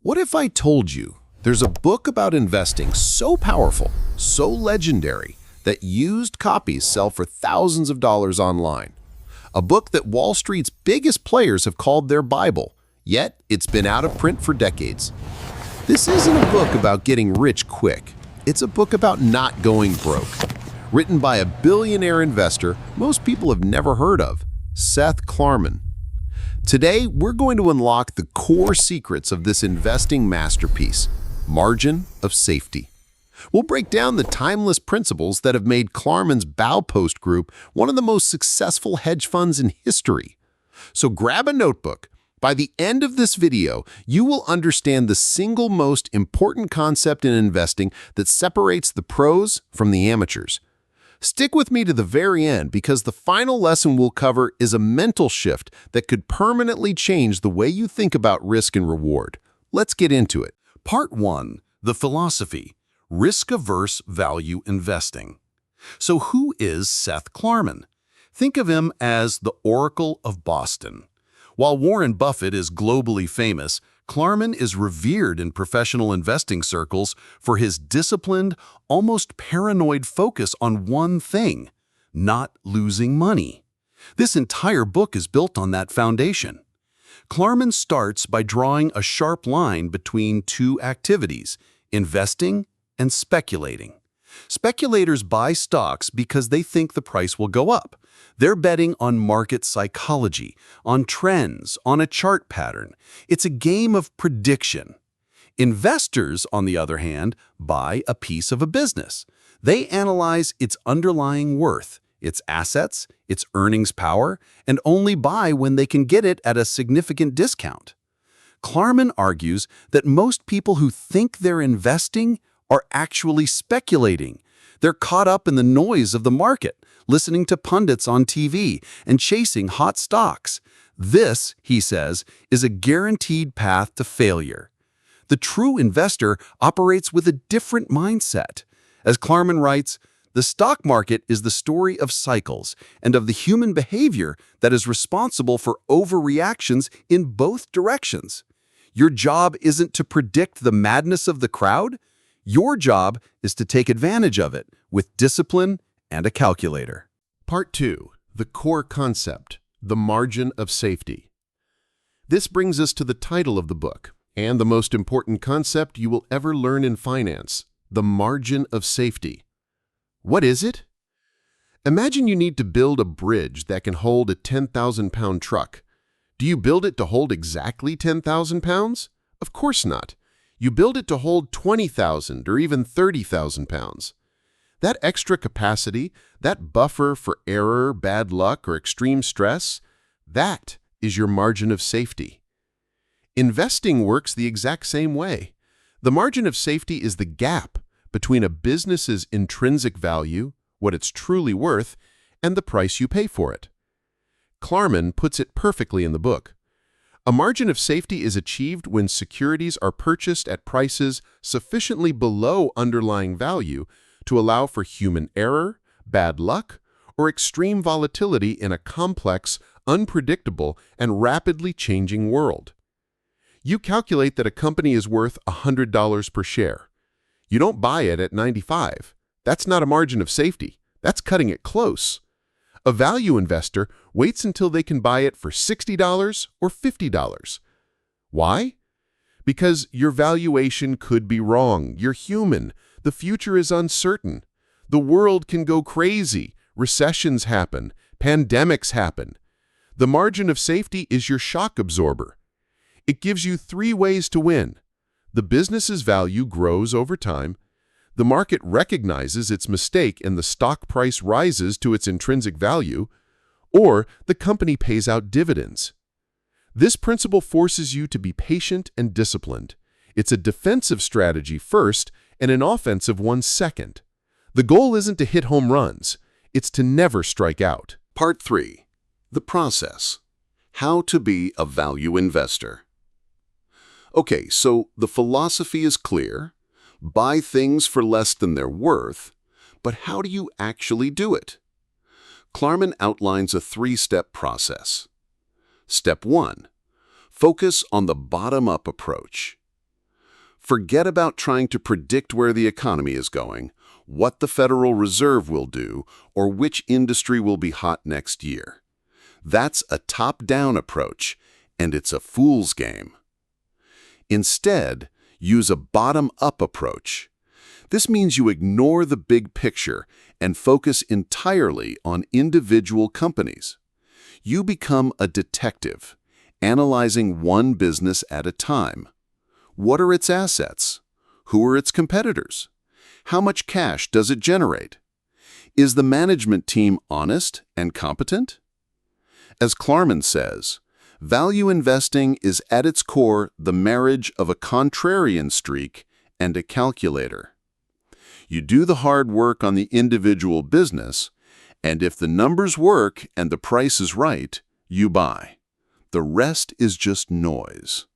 What if I told you there's a book about investing so powerful, so legendary, that used copies sell for thousands of dollars online? A book that Wall Street's biggest players have called their Bible, yet it's been out of print for decades. This isn't a book about getting rich quick. It's a book about not going broke. Written by a billionaire investor most people have never heard of, Seth Klarman. Today, we're going to unlock the core secrets of this investing masterpiece, margin of safety. We'll break down the timeless principles that have made Klarman's Baupost Group one of the most successful hedge funds in history. So grab a notebook. By the end of this video, you will understand the single most important concept in investing that separates the pros from the amateurs. Stick with me to the very end because the final lesson we'll cover is a mental shift that could permanently change the way you think about risk and reward. Let's get into it. Part 1. The Philosophy. Risk-Averse Value Investing. So who is Seth Klarman? Think of him as the Oracle of Boston. While Warren Buffett is globally famous, Klarman is revered in professional investing circles for his disciplined, almost paranoid focus on one thing: not losing money. This entire book is built on that foundation. Klarman starts by drawing a sharp line between two activities: investing and speculating. Speculators buy stocks because they think the price will go up. They're betting on market psychology, on trends, on a chart pattern. It's a game of prediction. Investors, on the other hand, buy a piece of a business. They analyze its underlying worth, its assets, its earnings power, and only buy when they can get it at a significant discount. Klarman argues that most people who think they're investing are actually speculating. They're caught up in the noise of the market, listening to pundits on TV and chasing hot stocks. This, he says, is a guaranteed path to failure. The true investor operates with a different mindset. As Klarman writes, the stock market is the story of cycles and of the human behavior that is responsible for overreactions in both directions. Your job isn't to predict the madness of the crowd. Your job is to take advantage of it with discipline and a calculator. Part 2. The core concept, the margin of safety. This brings us to the title of the book and the most important concept you will ever learn in finance, the margin of safety. What is it? Imagine you need to build a bridge that can hold a 10,000-pound truck. Do you build it to hold exactly 10,000 pounds? Of course not. You build it to hold 20,000 or even 30,000 pounds. That extra capacity, that buffer for error, bad luck, or extreme stress, that is your margin of safety. Investing works the exact same way. The margin of safety is the gap between a business's intrinsic value, what it's truly worth, and the price you pay for it. Klarman puts it perfectly in the book. A margin of safety is achieved when securities are purchased at prices sufficiently below underlying value to allow for human error, bad luck, or extreme volatility in a complex, unpredictable, and rapidly changing world. You calculate that a company is worth $100 per share. You don't buy it at 95. That's not a margin of safety. That's cutting it close. A value investor waits until they can buy it for $60 or $50. Why? Because your valuation could be wrong. You're human. The future is uncertain. The world can go crazy. Recessions happen. Pandemics happen. The margin of safety is your shock absorber. It gives you 3 ways to win. The business's value grows over time. The market recognizes its mistake and the stock price rises to its intrinsic value, or the company pays out dividends. This principle forces you to be patient and disciplined. It's a defensive strategy first and an offensive one second. The goal isn't to hit home runs. It's to never strike out. Part 3. The Process. How to be a value investor. Okay, so the philosophy is clear. Buy things for less than they're worth, but how do you actually do it? Klarman outlines a 3-step process. Step 1. Focus on the bottom-up approach. Forget about trying to predict where the economy is going, what the Federal Reserve will do, or which industry will be hot next year. That's a top-down approach, and it's a fool's game. Instead, use a bottom-up approach. This means you ignore the big picture and focus entirely on individual companies. You become a detective, analyzing one business at a time. What are its assets? Who are its competitors? How much cash does it generate? Is the management team honest and competent? As Klarman says, value investing is at its core the marriage of a contrarian streak and a calculator. You do the hard work on the individual business, and if the numbers work and the price is right, you buy. The rest is just noise.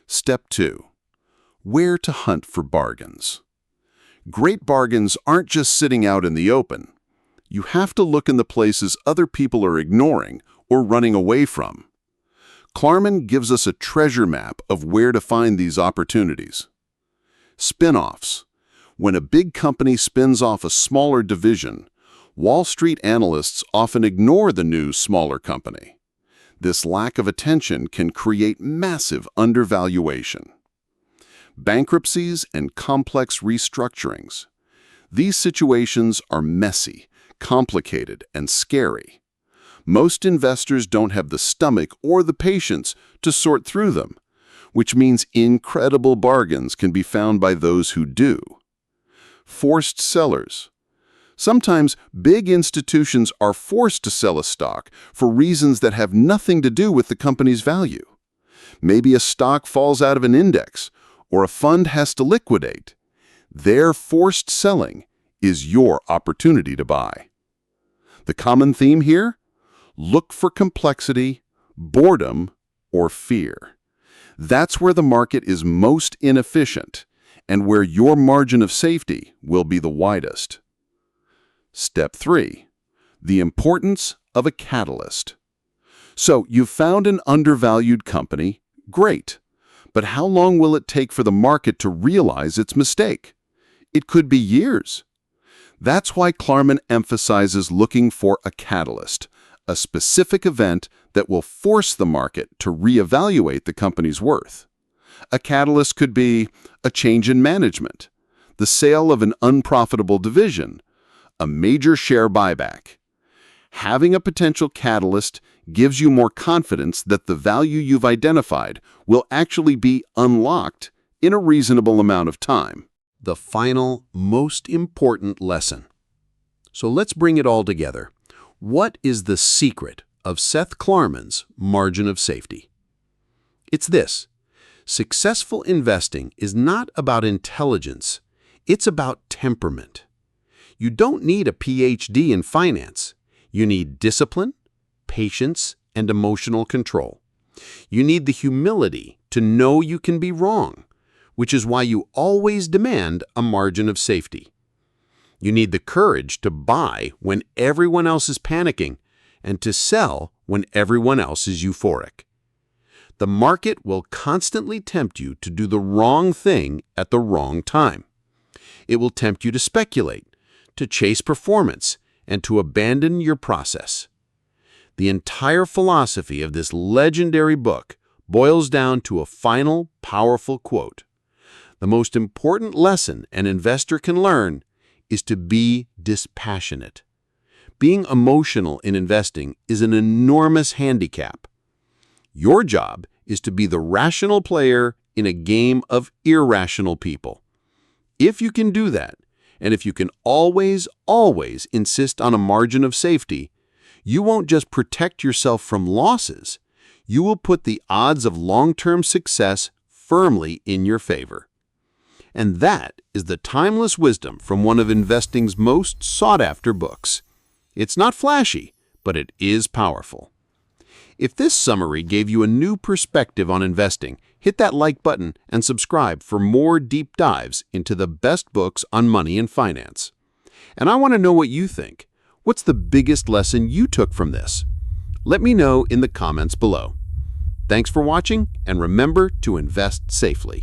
Step 2. Where to hunt for bargains. Great bargains aren't just sitting out in the open. You have to look in the places other people are ignoring or running away from. Klarman gives us a treasure map of where to find these opportunities. Spin-offs. When a big company spins off a smaller division, Wall Street analysts often ignore the new, smaller company. This lack of attention can create massive undervaluation. Bankruptcies and complex restructurings. These situations are messy, complicated, and scary. Most investors don't have the stomach or the patience to sort through them, which means incredible bargains can be found by those who do. Forced sellers. Sometimes big institutions are forced to sell a stock for reasons that have nothing to do with the company's value. Maybe a stock falls out of an index, or a fund has to liquidate. Their forced selling is your opportunity to buy. The common theme here? Look for complexity, boredom, or fear. That's where the market is most inefficient, and where your margin of safety will be the widest. Step 3. The importance of a catalyst. So, you've found an undervalued company. Great. But how long will it take for the market to realize its mistake? It could be years. That's why Klarman emphasizes looking for a catalyst, a specific event that will force the market to reevaluate the company's worth. A catalyst could be a change in management, the sale of an unprofitable division, a major share buyback. Having a potential catalyst gives you more confidence that the value you've identified will actually be unlocked in a reasonable amount of time. The final, most important lesson. So let's bring it all together. What is the secret of Seth Klarman's margin of safety? It's this. Successful investing is not about intelligence. It's about temperament. You don't need a PhD in finance. You need discipline, patience, and emotional control. You need the humility to know you can be wrong, which is why you always demand a margin of safety. You need the courage to buy when everyone else is panicking and to sell when everyone else is euphoric. The market will constantly tempt you to do the wrong thing at the wrong time. It will tempt you to speculate, to chase performance, and to abandon your process. The entire philosophy of this legendary book boils down to a final, powerful quote. The most important lesson an investor can learn is to be dispassionate. Being emotional in investing is an enormous handicap. Your job is to be the rational player in a game of irrational people. If you can do that, and if you can always insist on a margin of safety, you won't just protect yourself from losses, you will put the odds of long-term success firmly in your favor. And that is the timeless wisdom from one of investing's most sought-after books. It's not flashy, but it is powerful. If this summary gave you a new perspective on investing, hit that like button and subscribe for more deep dives into the best books on money and finance. And I want to know what you think. What's the biggest lesson you took from this? Let me know in the comments below. Thanks for watching, and remember to invest safely.